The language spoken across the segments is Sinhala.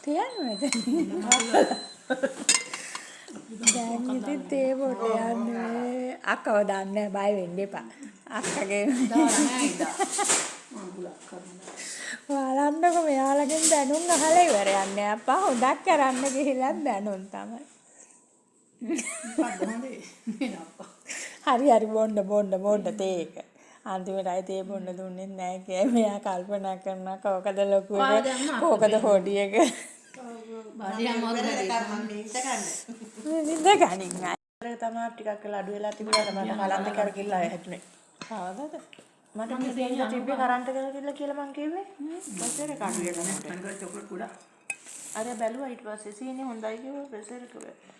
තියන්නද? දැන් ඉතින් තේ බොට යන්නේ අක්කව දන්නේ බය වෙන්න එපා. අක්කගේ වලන්නකො මෙයාලගෙන් දැනුම් අහලා ඉවර යන්නේ අප්පා හොදක් කරන්න ගිහිල්ලා දැනුම් තමයි. හරි බොන්න තේ එක. අන්තිමටයි තේ බොන්න දුන්නේ නැහැ කියලා මෙයා කල්පනා කරනවා කෝකද ලොකු එක කෝකද හොඩි එක. නින්ද ගනින් අර තමයි ටිකක් අඩු වෙලා තිබුණාට මම කලන්ත කරගිල්ලා හැදුනේ. කවදාද? මට මෙතෙන් තිබ්බේ කරන්ට් කරගිල්ලා කියලා මං කිව්වේ. ප්‍රෙෂර් එක අඩු වෙනවා. මම චොක්ලට් ගොඩක්. අර බැලුවා ඊට පස්සේ සීනි හොඳයි කිව්වා ප්‍රෙෂර් එක.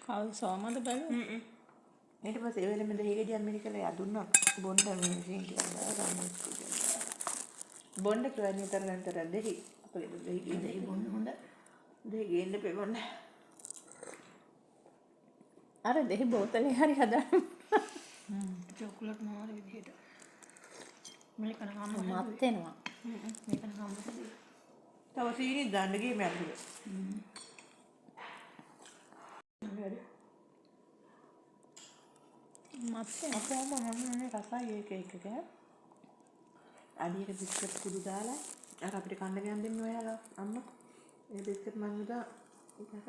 කවුද සෝමද බැලුවා? ඊට පස්සේ ඒ වෙලෙම දෙහිගෙඩියක් මිරිකලා යදුන්නා බොන්න මේ සීනි ටිකක් ගන්න. බොන්න කියලා නිතර දෙහි අපේ දෙහි බොන්න හොඳ. දෙහි ගේන්න බෙබොන්න. අර දෙහි බෝතලේ හරි හදාන්න. චොක්ලට් මාර විදියට. මේක නම් මත් වෙනවා. මේක නම් තව සීනි දාන්න ගියේ මම අද. මත් අපෝම මොන්නේ රසයි ඒක අඩියට බිස්කට් කුඩු දාලා අර අපිට කන්න ගියන් දෙන්න ඔයාලා අම්මා ඒ බිස්කට් මම උදා එකකට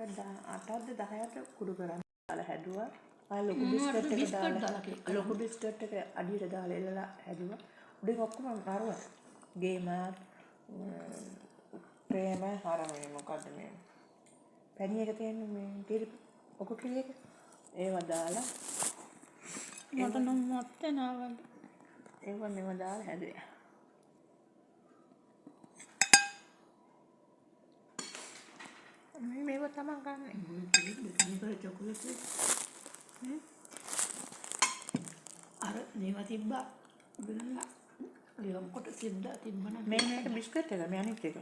8ක්ද 10ක්ද කුඩු කරන් දාලා හැදුවා ආ ලොකු බිස්කට් එක දාලා ලොකු බිස්කට් එක අඩියට දාලා එලලා හැදුවා උඩින් ඔක්කොම අරවා ගේම ප්‍රේම හරමේ මොකද්ද මේ පැණි එක තියෙන මේ කිරි ඔක කිරි එක ඒව දාලා මට නම් මත් වෙනවා ඒව මෙව දාලා හැදුවා මේව තමයි ගන්න චොකලට් අර මේවා තිබ්බා බලන්න ඒ ඔක්කොට සිද්දා තිබ්බන මේක බිස්කට් එක මේ අනිත් එක